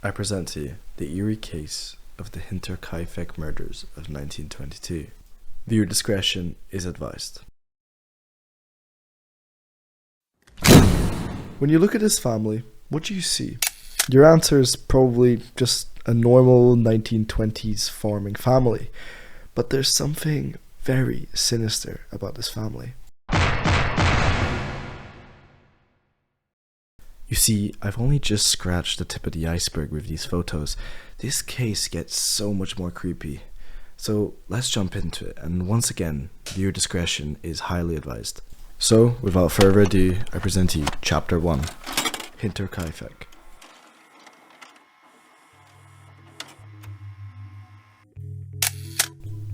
I present to you the eerie case of the Hinterkaifeck murders of 1922. Viewer discretion is advised. When you look at this family, what do you see? Your answer is probably just a normal 1920s farming family, but there's something very sinister about this family. You see, I've only just scratched the tip of the iceberg with these photos. This case gets so much more creepy. So let's jump into it, and once again, viewer discretion is highly advised. So, without further ado, I present to you Chapter 1, Hinterkaifeck.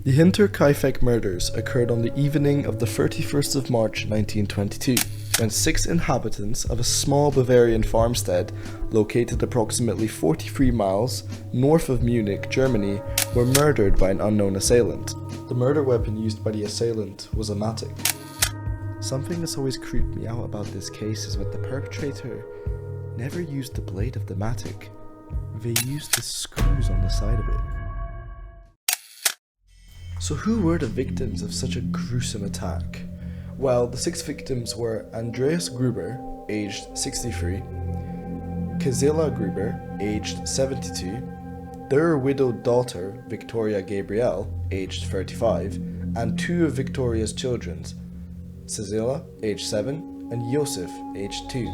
The Hinterkaifeck murders occurred on the evening of the 31st of March 1922, when 6 inhabitants of a small Bavarian farmstead located approximately 43 miles north of Munich, Germany, were murdered by an unknown assailant. The murder weapon used by the assailant was a mattock. Something that's always creeped me out about this case is that the perpetrator never used the blade of the mattock. They used the screws on the side of it. So who were the victims of such a gruesome attack? Well, the 6 victims were Andreas Gruber, aged 63, Gisela Gruber, aged 72, their widowed daughter, Victoria Gabrielle, aged 35, and 2 of Victoria's children, Cecilia, aged 7, and Josef, aged 2,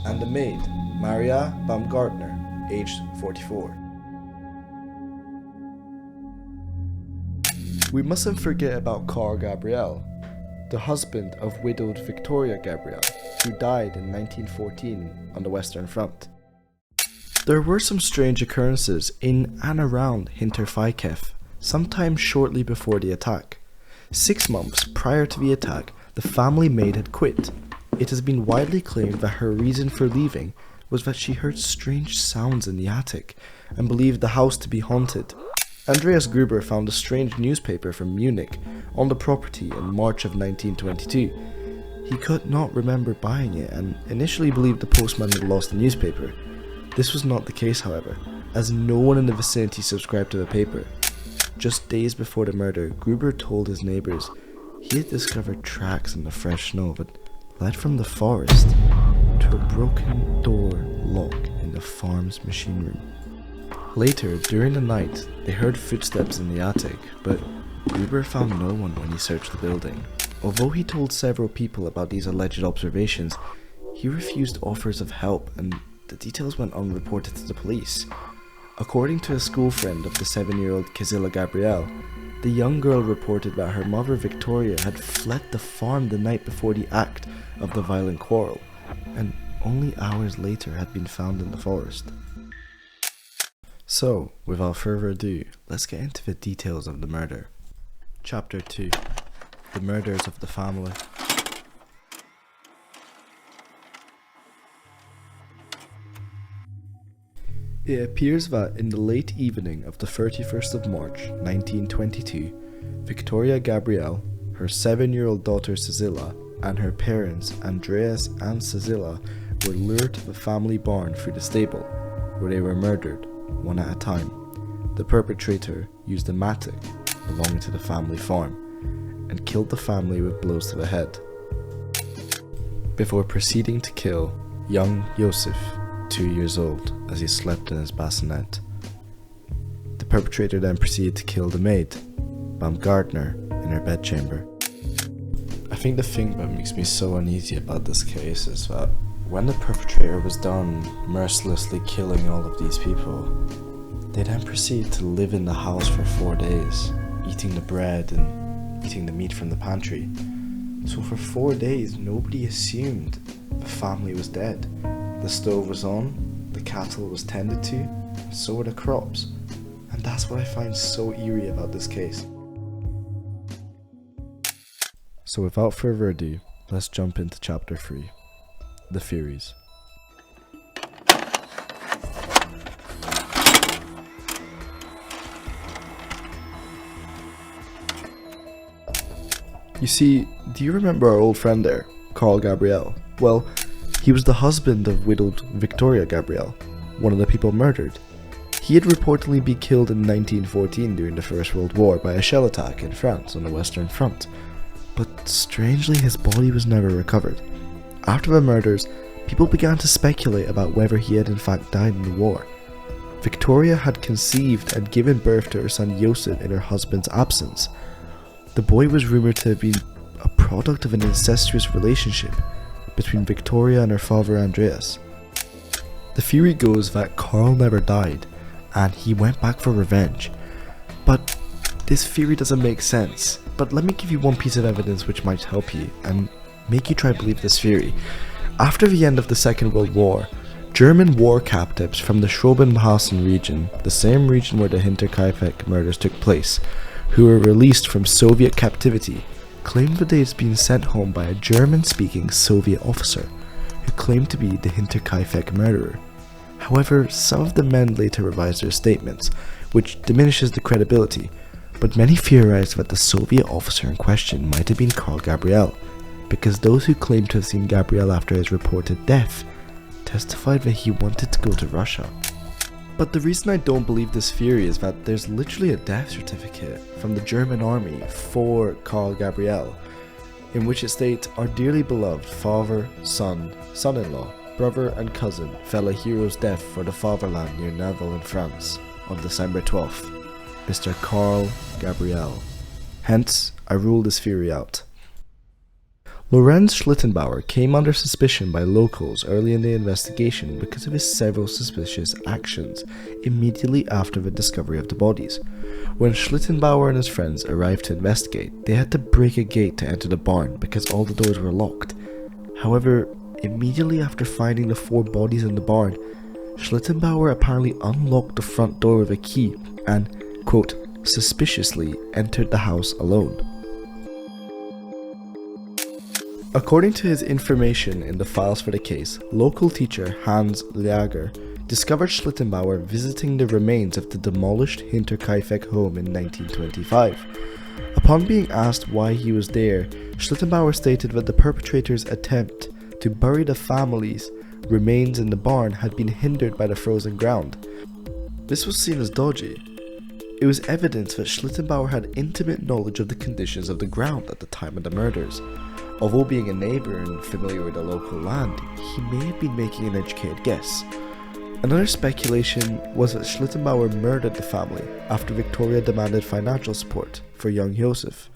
and the maid, Maria Baumgartner, aged 44. We mustn't forget about Carl Gabriel, the husband of widowed Victoria Gabriel, who died in 1914 on the Western Front. There were some strange occurrences in and around Hinterkaifeck, sometime shortly before the attack. 6 months prior to the attack, the family maid had quit. It has been widely claimed that her reason for leaving was that she heard strange sounds in the attic and believed the house to be haunted. Andreas Gruber found a strange newspaper from Munich on the property in March of 1922. He could not remember buying it and initially believed the postman had lost the newspaper. This was not the case, however, as no one in the vicinity subscribed to the paper. Just days before the murder, Gruber told his neighbours he had discovered tracks in the fresh snow that led from the forest to a broken door lock in the farm's machine room. Later, during the night, they heard footsteps in the attic, but Gruber found no one when he searched the building. Although he told several people about these alleged observations, he refused offers of help and the details went unreported to the police. According to a school friend of the 7-year-old Gisela Gabrielle, the young girl reported that her mother Victoria had fled the farm the night before the act of the violent quarrel, and only hours later had been found in the forest. So, without further ado, let's get into the details of the murder. Chapter 2. The Murders of the Family. It appears that in the late evening of the 31st of March 1922, Victoria Gabrielle, her 7-year-old daughter Cecilia, and her parents Andreas and Cecilia were lured to the family barn through the stable, where they were murdered, one at a time. The perpetrator used a mattock belonging to the family farm and killed the family with blows to the head, before proceeding to kill young Josef, 2 years old, as he slept in his bassinet. The perpetrator then proceeded to kill the maid, Baumgartner, in her bedchamber. I think the thing that makes me so uneasy about this case is that when the perpetrator was done mercilessly killing all of these people, they then proceeded to live in the house for 4 days, eating the bread and eating the meat from the pantry. So for 4 days, nobody assumed the family was dead. The stove was on, the cattle was tended to, and so were the crops. And that's what I find so eerie about this case. So without further ado, let's jump into Chapter 3. The Theories. You see, do you remember our old friend there, Carl Gabriel? Well, he was the husband of widowed Victoria Gabrielle, one of the people murdered. He had reportedly been killed in 1914 during the First World War by a shell attack in France on the Western Front, but strangely his body was never recovered. After the murders, people began to speculate about whether he had in fact died in the war. Victoria had conceived and given birth to her son Joseph in her husband's absence. The boy was rumoured to have been a product of an incestuous relationship between Victoria and her father Andreas. The theory goes that Karl never died and he went back for revenge. But this theory doesn't make sense. But let me give you one piece of evidence which might help you and make you try to believe this theory. After the end of the Second World War, German war captives from the Schrobenhausen region, the same region where the Hinterkaifeck murders took place, who were released from Soviet captivity, claimed that they had been sent home by a German-speaking Soviet officer, who claimed to be the Hinterkaifeck murderer. However, some of the men later revised their statements, which diminishes the credibility, but many theorized that the Soviet officer in question might have been Karl Gabriel, because those who claimed to have seen Gabriel after his reported death testified that he wanted to go to Russia. But the reason I don't believe this theory is that there's literally a death certificate from the German army for Karl Gabriel, in which it states, "Our dearly beloved father, son, son-in-law, brother and cousin fell a hero's death for the fatherland near Naval in France on December 12th, Mr. Karl Gabriel." Hence, I rule this theory out. Lorenz Schlittenbauer came under suspicion by locals early in the investigation because of his several suspicious actions immediately after the discovery of the bodies. When Schlittenbauer and his friends arrived to investigate, they had to break a gate to enter the barn because all the doors were locked. However, immediately after finding the 4 bodies in the barn, Schlittenbauer apparently unlocked the front door with a key and, quote, suspiciously entered the house alone. According to his information in the files for the case, local teacher Hans Lager discovered Schlittenbauer visiting the remains of the demolished Hinterkaifeck home in 1925. Upon being asked why he was there, Schlittenbauer stated that the perpetrator's attempt to bury the family's remains in the barn had been hindered by the frozen ground. This was seen as dodgy. It was evidence that Schlittenbauer had intimate knowledge of the conditions of the ground at the time of the murders. Although being a neighbour and familiar with the local land, he may have been making an educated guess. Another speculation was that Schlittenbauer murdered the family after Victoria demanded financial support for young Joseph.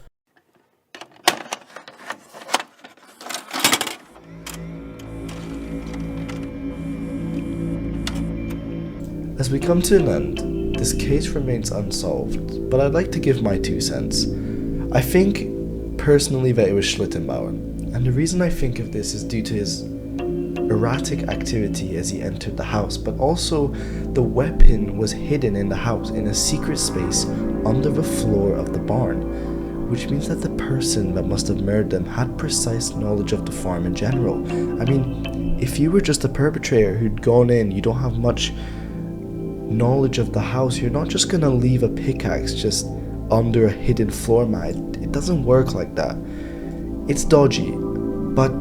As we come to an end, this case remains unsolved, but I'd like to give my 2 cents. I think personally that it was Schlittenbauer, and the reason I think of this is due to his erratic activity as he entered the house, but also the weapon was hidden in the house in a secret space under the floor of the barn, which means that the person that must have murdered them had precise knowledge of the farm in general. I mean, if you were just a perpetrator who'd gone in, you don't have much knowledge of the house, you're not just gonna leave a pickaxe just under a hidden floor mat. It doesn't work like that. It's dodgy, but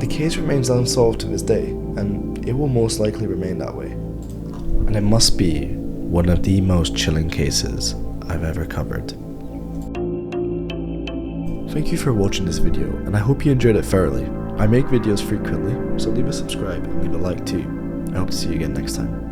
the case remains unsolved to this day, and it will most likely remain that way. And it must be one of the most chilling cases I've ever covered. Thank you for watching this video, and I hope you enjoyed it thoroughly. I make videos frequently, so leave a subscribe and leave a like too. I hope to see you again next time.